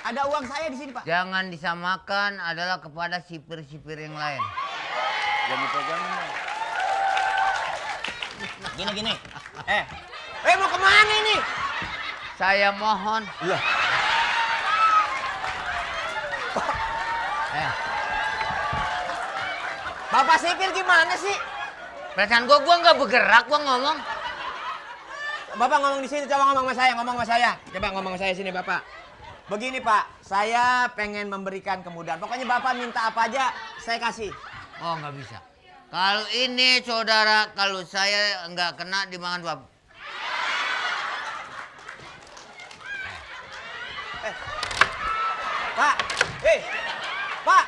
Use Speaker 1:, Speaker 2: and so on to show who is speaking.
Speaker 1: Ada uang saya di sini, Pak.
Speaker 2: Jangan disamakan adalah kepada sipir-sipir yang lain.
Speaker 3: Jangan dipegangin dong.
Speaker 1: Gini. Mau kemana ini?
Speaker 2: Saya mohon.
Speaker 1: Lah. Bapak sipir gimana sih?
Speaker 2: Perasaan gua nggak bergerak, gua ngomong.
Speaker 1: Bapak ngomong di sini, coba ngomong sama saya. Coba ngomong sama saya sini, Bapak. Begini, Pak. Saya pengen memberikan kemudahan. Pokoknya Bapak minta apa aja, saya kasih.
Speaker 2: Oh, nggak bisa. Kalau ini saudara, kalau saya nggak kena dimakan bapak.
Speaker 1: Pak. Pak.